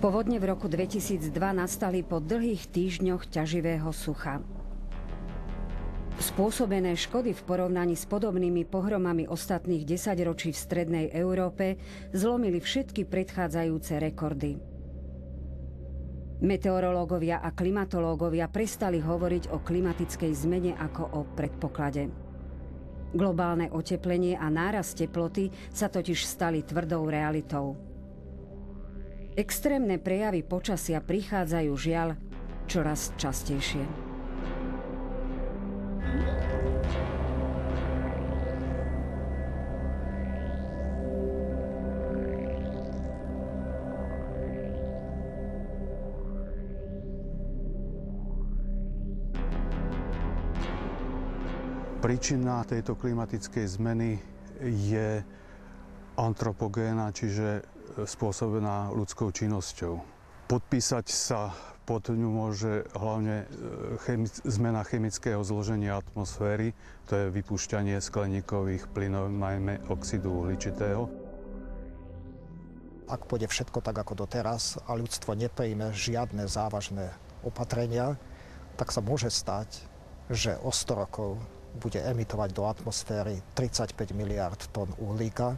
Povodne v roku 2002 nastali po dlhých týždňoch ťaživého sucha. Spôsobené škody v porovnaní s podobnými pohromami ostatných desaťročí v strednej Európe zlomili všetky predchádzajúce rekordy. Meteorológovia a klimatológovia prestali hovoriť o klimatickej zmene ako o predpoklade. Globálne oteplenie a nárast teploty sa totiž stali tvrdou realitou. Extrémne prejavy počasia prichádzajú žiaľ čoraz častejšie. Príčina tejto klimatickej zmeny je antropogénna, čiže spôsobená ľudskou činnosťou. Podpísať sa pod ňu môže hlavne zmena chemického zloženia atmosféry, to je vypúšťanie skleníkových plynov, najmä oxidu uhličitého. Ak pôjde všetko tak ako doteraz a ľudstvo neprijme žiadne závažné opatrenia, tak sa môže stať, že o 100 rokov bude emitovať do atmosféry 35 miliárd tón uhlíka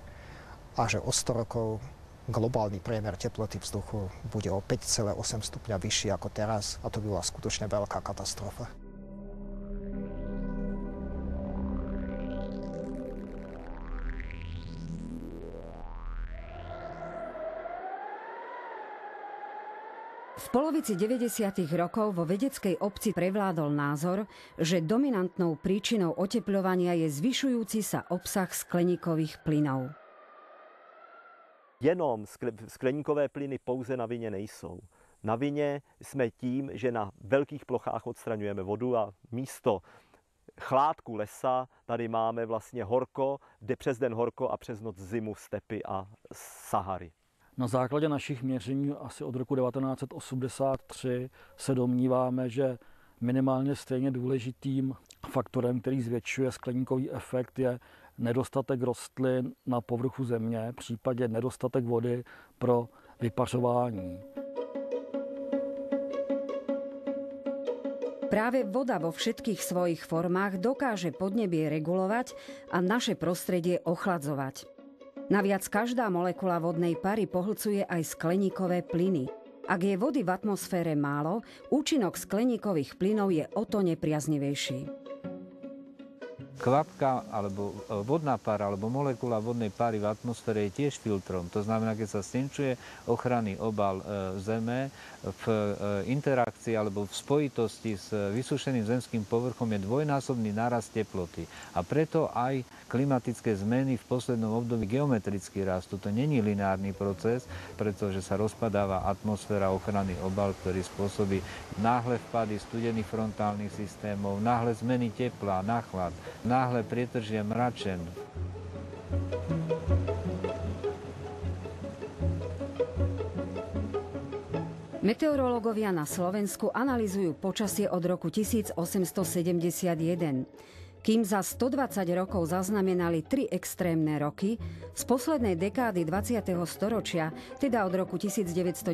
a že o 100 rokov globálny priemer teploty vzduchu bude o 5,8 stupňa vyšší ako teraz a to by bola skutočne veľká katastrofa. V polovici 90. rokov vo vedeckej obci prevládol názor, že dominantnou príčinou otepľovania je zvyšujúci sa obsah skleníkových plynov. Jenom skleníkové plyny pouze na vině nejsou. Na vině jsme tím, že na velkých plochách odstraňujeme vodu a místo chládku lesa tady máme vlastně horko, jde přes den horko a přes noc zimu, stepy a Sahary. Na základě našich měření asi od roku 1983 se domníváme, že minimálně stejně důležitým faktorem, který zvětšuje skleníkový efekt, je nedostatek rostlin na povrchu země, případně nedostatek vody pro vypařování. Práve voda vo všetkých svojich formách dokáže podnebie regulovať a naše prostredie ochladzovať. Naviac každá molekula vodnej pary pohlcuje aj skleníkové plyny. Ak je vody v atmosfére málo, účinok skleníkových plynov je o to nepriaznivejší. Kvapka alebo vodná para alebo molekula vodnej pary v atmosfére je tiež filtrom. To znamená, keď sa stenčuje ochranný obal Zeme, v interakcii alebo v spojitosti s vysušeným zemským povrchom je dvojnásobný nárast teploty. A preto aj klimatické zmeny v poslednom období geometricky rastú. To není lineárny proces, pretože sa rozpadáva atmosféra, ochranný obal, ktorý spôsobí náhle vpady studených frontálnych systémov, náhle zmeny tepla, náchlad, náhle prietržie mračen. Meteorológovia na Slovensku analyzujú počasie od roku 1871. Kým za 120 rokov zaznamenali 3 extrémne roky, z poslednej dekády 20. storočia, teda od roku 1990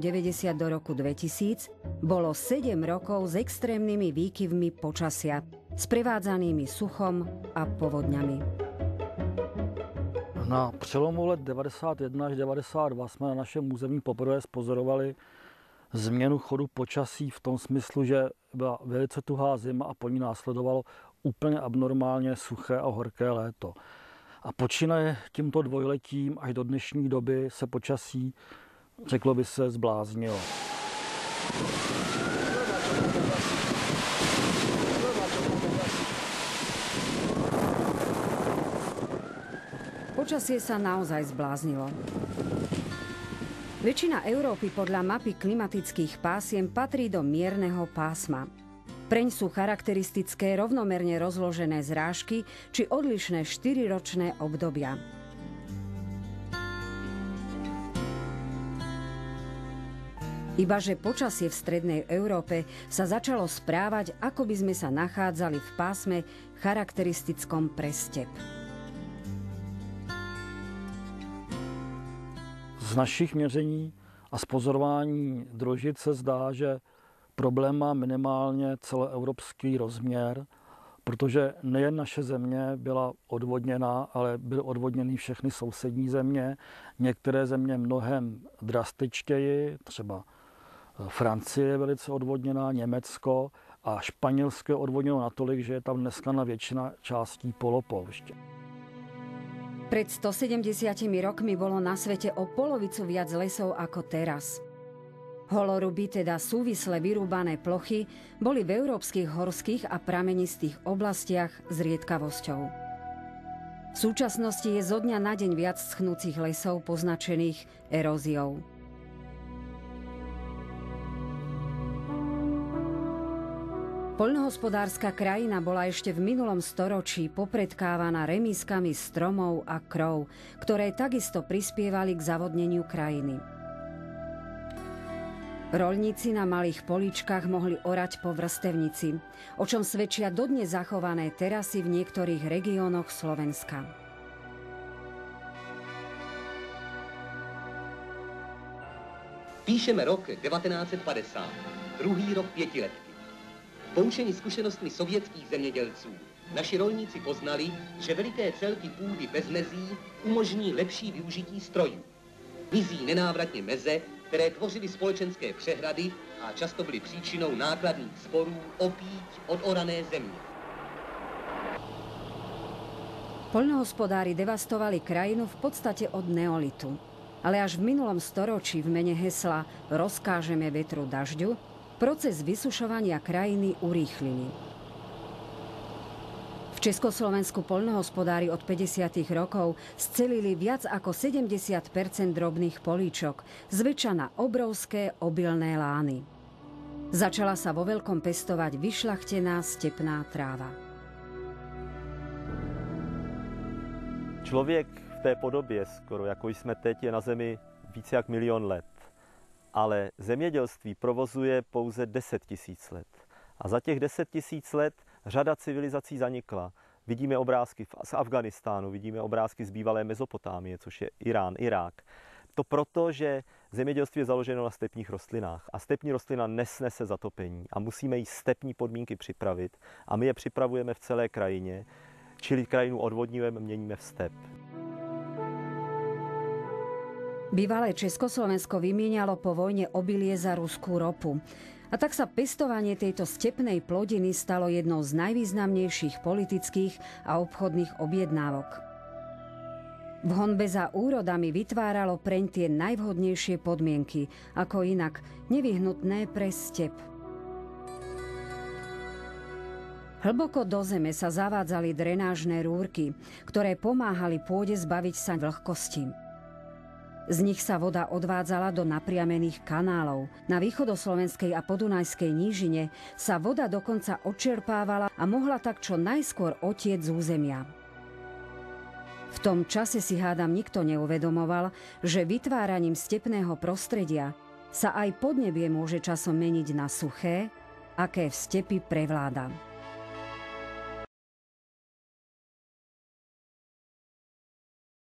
do roku 2000, bolo 7 rokov s extrémnymi výkyvmi počasia, sprevádzanými suchom a povodňami. Na přelomu let 91 až 92 jsme na našem území poprvé spozorovali změnu chodu počasí v tom smyslu, že byla velice tuhá zima a po ní následovalo úplně abnormálně suché a horké léto. A počínaje tímto dvojletím až do dnešní doby se počasí, řeklo by se, zbláznilo. Počasie sa naozaj zbláznilo. Väčšina Európy podľa mapy klimatických pásiem patrí do mierneho pásma. Preň sú charakteristické rovnomerne rozložené zrážky či odlišné 4-ročné obdobia. Ibaže počasie v strednej Európe sa začalo správať, ako by sme sa nachádzali v pásme charakteristickom pre step. Z našich měření A z pozorování družic se zdá, že problém má minimálně celoevropský rozměr, protože nejen naše země byla odvodněná, ale byly odvodněny všechny sousední země. Některé země mnohem drastičtěji, třeba Francie je velice odvodněná, Německo a Španělsko je odvodněno natolik, že je tam dneska na většina částí polopoušť. Pred 170 rokmi bolo na svete o polovicu viac lesov ako teraz. Holoruby, teda súvisle vyrúbané plochy, boli v európskych horských a pramenistých oblastiach zriedkavosťou. V súčasnosti je zo dňa na deň viac schnúcich lesov poznačených eróziou. Poľnohospodárska krajina bola ešte v minulom storočí popredkávaná remískami stromov a krov, ktoré takisto prispievali k zavodneniu krajiny. Roľníci na malých políčkach mohli orať po vrstevnici, o čom svedčia dodnes zachované terasy v niektorých regiónoch Slovenska. Píšeme rok 1950, druhý rok pětiletky. Poučeni zkušenostmi sovětských zemědělců, naši rolníci poznali, že veliké celky půdy bez mezí umožní lepší využití strojů. Mizí nenávratně meze, které tvořily společenské přehrady a často byly příčinou nákladných sporů o píď od orané země. Poľnohospodári devastovali krajinu v podstate od neolitu. Ale až v minulom storočí v mene hesla Rozkážeme vetru dažďu proces vysušovania krajiny urýchlili. V Československu poľnohospodári od 50. rokov scelili viac ako 70% drobných políčok, zväčša na obrovské obilné lány. Začala sa vo veľkom pestovať vyšľachtená stepná tráva. Člověk v té podobě, skoro jako jsme teď, je na Zemi více jak 1 000 000 let. Ale zemědělství provozuje pouze 10 000 let. A za těch 10 000 let řada civilizací zanikla. Vidíme obrázky z Afganistánu, vidíme obrázky z bývalé Mezopotámie, což je Irán, Irák. To proto, že zemědělství je založeno na stepních rostlinách a stepní rostlina nesnese zatopení a musíme jí stepní podmínky připravit a my je připravujeme v celé krajině, čili krajinu odvodňujeme, měníme v step. Bývalé Československo vymienialo po vojne obilie za ruskú ropu. A tak sa pestovanie tejto stepnej plodiny stalo jednou z najvýznamnejších politických a obchodných objednávok. V honbe za úrodami vytváralo preň tie najvhodnejšie podmienky, ako inak nevyhnutné pre step. Hlboko do zeme sa zavádzali drenážne rúrky, ktoré pomáhali pôde zbaviť sa vlhkosti. Z nich sa voda odvádzala do napriamených kanálov. Na východoslovenskej a podunajskej nížine sa voda dokonca odčerpávala a mohla tak čo najskôr otieť z územia. V tom čase si hádam nikto neuvedomoval, že vytváraním stepného prostredia sa aj podnebie môže časom meniť na suché, aké v stepi prevláda.